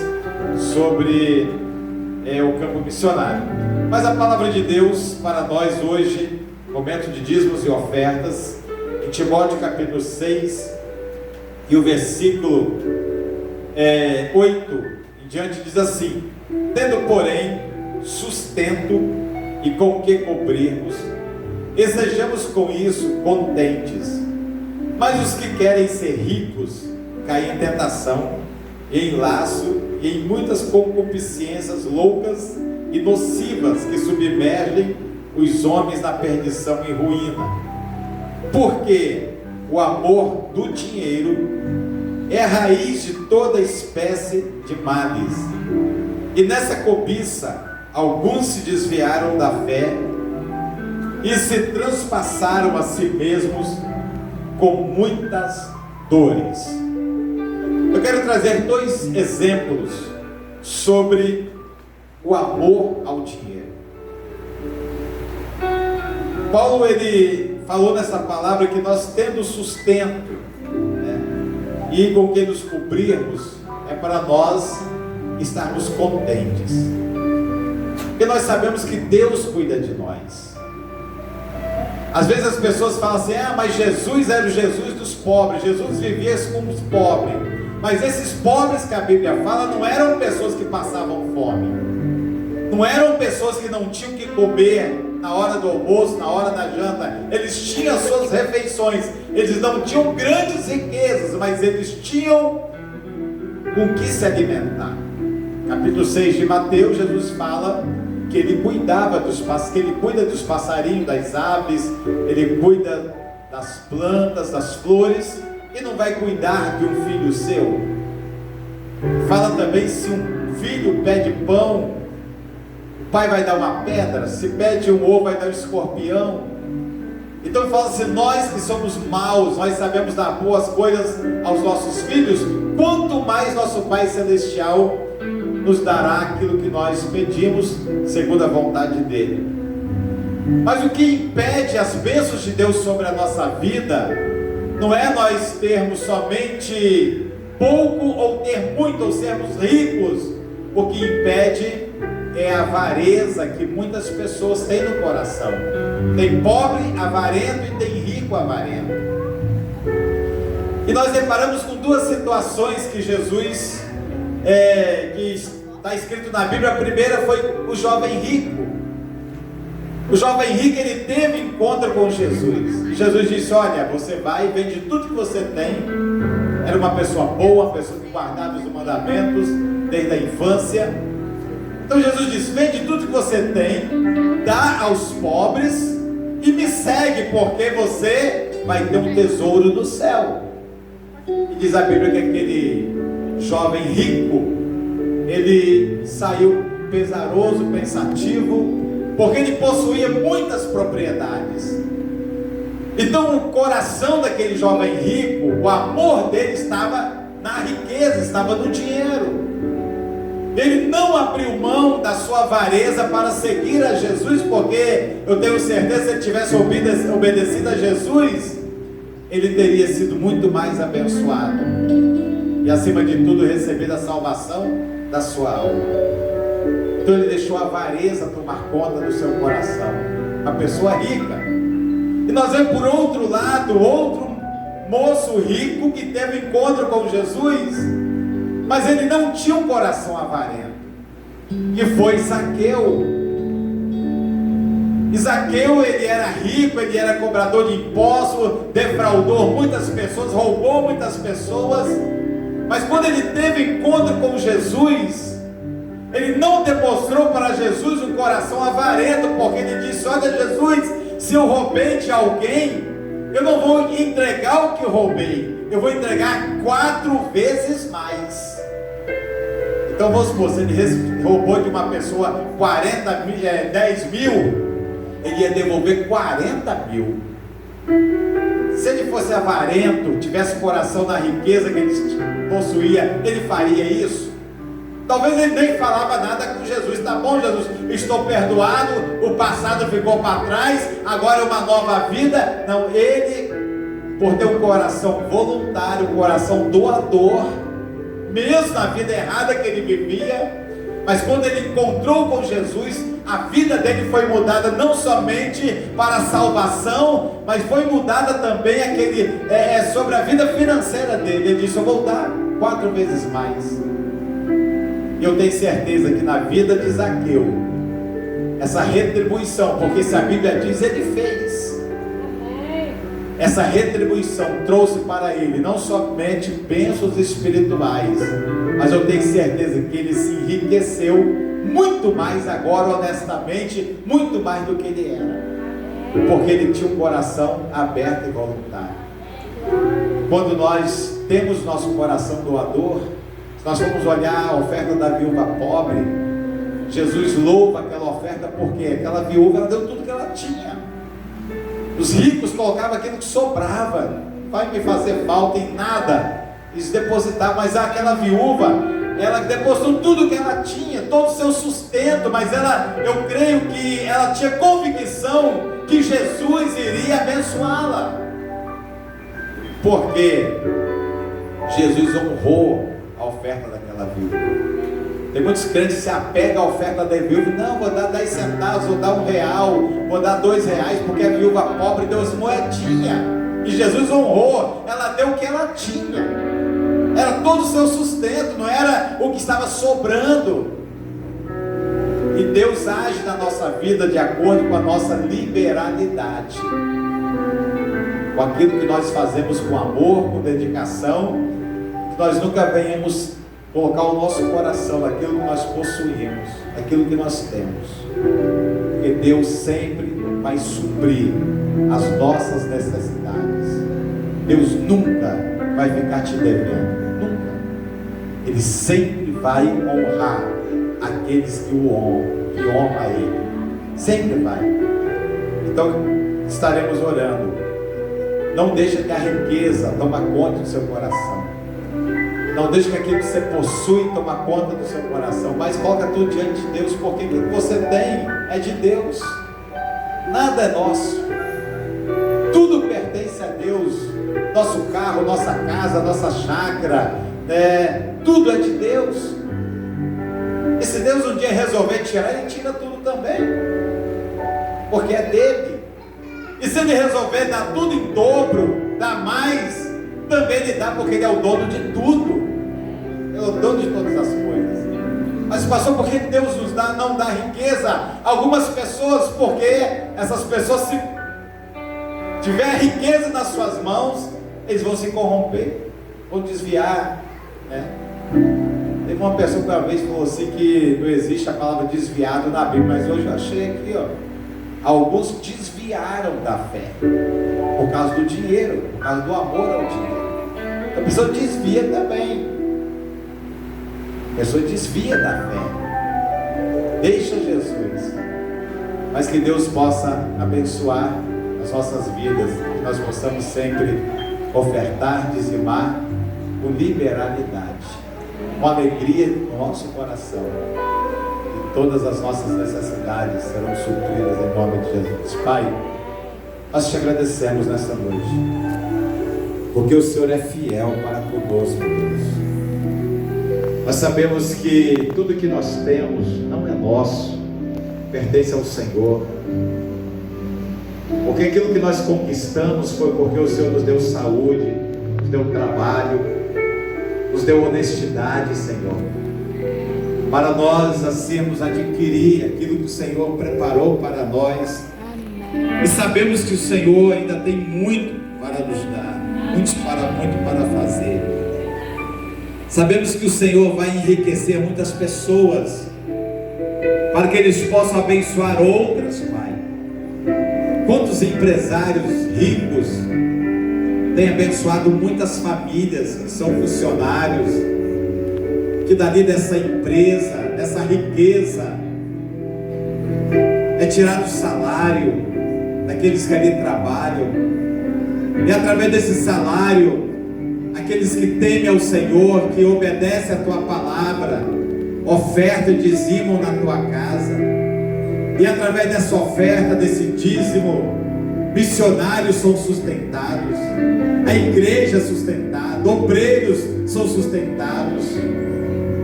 sobre o campo missionário. Mas a palavra de Deus para nós hoje, momento de dízimos e ofertas, em Timóteo capítulo 6 e o versículo 8 em diante, diz assim: tendo porém sustento e com que cobrirmos, estejamos com isso contentes. Mas os que querem ser ricos caem em tentação, em laço e em muitas concupiscências loucas e nocivas, que submergem os homens na perdição e ruína. Porque o amor do dinheiro é a raiz de toda espécie de males. E nessa cobiça, alguns se desviaram da fé e se transpassaram a si mesmos com muitas dores. Eu quero trazer 2 exemplos sobre o amor ao dinheiro. Paulo, ele falou nessa palavra que nós tendo sustento, né, e com que nos cobrirmos, é para nós estarmos contentes, porque nós sabemos que Deus cuida de nós. Às vezes as pessoas falam assim: mas Jesus era o Jesus dos pobres, Jesus vivia com os pobres. Mas esses pobres que a Bíblia fala não eram pessoas que passavam fome, não eram pessoas que não tinham que comer na hora do almoço, na hora da janta. Eles tinham suas refeições, eles não tinham grandes riquezas, mas eles tinham com que se alimentar. Capítulo 6 de Mateus, Jesus fala que ele cuidava que ele cuida dos passarinhos, das aves, ele cuida das plantas, das flores, e não vai cuidar de um filho seu? Fala também: se um filho pede pão, o pai vai dar uma pedra, se pede um ovo, vai dar um escorpião. Então fala assim: nós que somos maus, nós sabemos dar boas coisas aos nossos filhos, quanto mais nosso Pai Celestial nos dará aquilo que nós pedimos, segundo a vontade dele. Mas o que impede as bênçãos de Deus sobre a nossa vida, não é nós termos somente pouco ou ter muito, ou sermos ricos. O que impede é a avareza que muitas pessoas têm no coração. Tem pobre avarento e tem rico avarento. E nós deparamos com 2 situações que Jesus, que está escrito na Bíblia. A primeira foi o jovem rico. O jovem rico, ele teve encontro com Jesus. E Jesus disse: olha, você vai e vende tudo que você tem. Era uma pessoa boa, uma pessoa que guardava os mandamentos desde a infância. Então Jesus disse: vende tudo que você tem, dá aos pobres e me segue, porque você vai ter um tesouro no céu. E diz a Bíblia que aquele jovem rico, ele saiu pesaroso, pensativo, porque ele possuía muitas propriedades. Então o coração daquele jovem rico, o amor dele estava na riqueza, estava no dinheiro. Ele não abriu mão da sua avareza para seguir a Jesus, porque eu tenho certeza que se ele tivesse obedecido a Jesus, ele teria sido muito mais abençoado e, acima de tudo, recebido a salvação da sua alma. Então ele deixou a avareza tomar conta do seu coração, uma pessoa rica. E nós vemos por outro lado, outro moço rico que teve encontro com Jesus, mas ele não tinha um coração avarento, que foi Zaqueu. E Zaqueu, ele era rico, ele era cobrador de impostos, defraudou muitas pessoas, roubou muitas pessoas, mas quando ele teve encontro com Jesus, ele não demonstrou para Jesus um coração avarento, porque ele disse: olha Jesus, se eu roubei de alguém, eu não vou entregar o que eu roubei, eu vou entregar 4 vezes mais. Então vamos supor, se ele roubou de uma pessoa 10 mil, ele ia devolver 40 mil. Se ele fosse avarento, tivesse coração na riqueza que ele possuía, ele faria isso? Talvez ele nem falava nada com Jesus. Tá bom, Jesus, estou perdoado, o passado ficou para trás, agora é uma nova vida. Não, ele, por ter um coração voluntário, um coração doador, mesmo na vida errada que ele vivia, mas quando ele encontrou com Jesus, a vida dele foi mudada não somente para a salvação, mas foi mudada também sobre a vida financeira dele. Ele disse: eu vou dar 4 vezes mais. E eu tenho certeza que na vida de Zaqueu, essa retribuição, porque se a Bíblia diz, ele fez. Essa retribuição trouxe para ele não somente bênçãos espirituais, mas eu tenho certeza que ele se enriqueceu muito mais agora, honestamente, muito mais do que ele era, porque ele tinha um coração aberto e voluntário. Quando nós temos nosso coração doador, Nós vamos olhar a oferta da viúva pobre. Jesus louva aquela oferta porque aquela viúva, ela deu tudo que ela tinha. Os ricos colocavam aquilo que sobrava, não vai me fazer falta em nada, eles depositavam, mas aquela viúva, ela depositou tudo que ela tinha, todo o seu sustento, mas eu creio que ela tinha convicção que Jesus iria abençoá-la, porque Jesus honrou a oferta daquela viúva. Tem muitos crentes que se apegam à oferta da viúva. Não, vou dar 10 centavos, vou dar R$1, vou dar R$2, porque a viúva pobre deu as moedinhas. E Jesus honrou, ela deu o que ela tinha. Era todo o seu sustento, não era o que estava sobrando. E Deus age na nossa vida de acordo com a nossa liberalidade. Com aquilo que nós fazemos com amor, com dedicação, que nós nunca venhamos colocar o nosso coração naquilo que nós possuímos, naquilo que nós temos, porque Deus sempre vai suprir as nossas necessidades. Deus nunca vai ficar te devendo, nunca. Ele sempre vai honrar aqueles que o honram, que honram a Ele, sempre vai. Então estaremos orando. Não deixe que a riqueza tome conta do seu coração. Não deixe que aquilo que você possui tome conta do seu coração, mas coloca tudo diante de Deus, porque o que você tem é de Deus, nada é nosso, tudo pertence a Deus. Nosso carro, nossa casa, nossa chácara, tudo é de Deus. E se Deus um dia resolver tirar, Ele tira tudo também, porque é dele. E se Ele resolver dar tudo em dobro, dar mais, também Ele dá, porque Ele é o dono de tudo. Ele é o dono de todas as coisas. Mas pastor, por que Deus nos dá, não dá riqueza? Algumas pessoas, porque essas pessoas, se tiver riqueza nas suas mãos, eles vão se corromper, vão desviar, né? Teve uma pessoa que uma vez falou assim que não existe a palavra desviado na Bíblia, mas hoje eu achei aqui, alguns desviaram da fé por causa do dinheiro, por causa do amor ao dinheiro. A pessoa desvia também. A pessoa desvia da fé. Deixa Jesus. Mas que Deus possa abençoar as nossas vidas, que nós possamos sempre ofertar, dizimar com liberalidade, com alegria no nosso coração. E todas as nossas necessidades serão supridas em nome de Jesus. Pai, nós te agradecemos nessa noite, porque o Senhor é fiel para conosco, Deus. Nós sabemos que tudo que nós temos não é nosso, pertence ao Senhor. Porque aquilo que nós conquistamos foi porque o Senhor nos deu saúde, nos deu trabalho, nos deu honestidade, Senhor, para nós assim adquirir aquilo que o Senhor preparou para nós. E sabemos que o Senhor ainda tem muito para nos dar, muito para fazer. Sabemos que o Senhor vai enriquecer muitas pessoas, para que eles possam abençoar outras, Pai. Quantos empresários ricos têm abençoado muitas famílias que são funcionários, que dali dessa empresa, dessa riqueza, é tirado o salário daqueles que ali trabalham, e através desse salário, aqueles que temem ao Senhor, que obedecem a Tua palavra, oferta e dizimam na Tua casa, e através dessa oferta, desse dízimo, missionários são sustentados, a igreja é sustentada, obreiros são sustentados,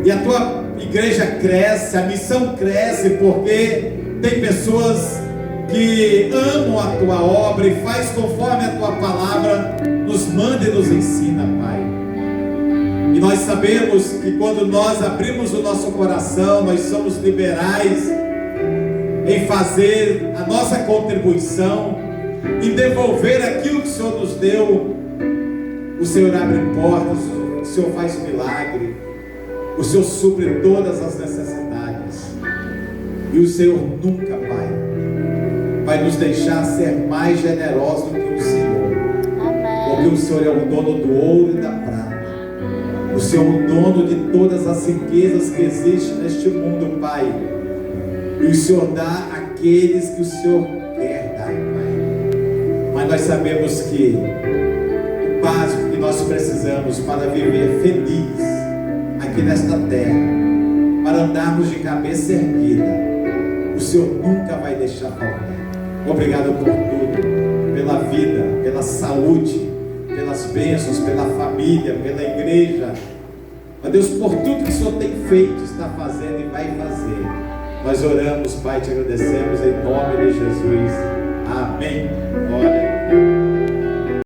e a Tua igreja cresce, a missão cresce, porque tem pessoas que amam a Tua obra e faz conforme a Tua palavra nos manda e nos ensina, Pai. E nós sabemos que quando nós abrimos o nosso coração, nós somos liberais em fazer a nossa contribuição, em devolver aquilo que o Senhor nos deu. O Senhor abre portas, o Senhor faz milagre, o Senhor supre todas as necessidades, e o Senhor nunca, Pai, vai nos deixar ser mais generosos do que o Senhor, porque o Senhor é o dono do ouro e da prata. O Senhor é o dono de todas as riquezas que existem neste mundo, Pai. E o Senhor dá àqueles que o Senhor quer dar, Pai. Mas nós sabemos que o básico que nós precisamos para viver feliz aqui nesta terra, para andarmos de cabeça erguida, o Senhor nunca vai deixar faltar. Obrigado por tudo, pela vida, pela saúde, pelas bênçãos, pela família, pela igreja. Ó Deus, por tudo que o Senhor tem feito, está fazendo e vai fazer. Nós oramos, Pai, te agradecemos em nome de Jesus. Amém. Glória.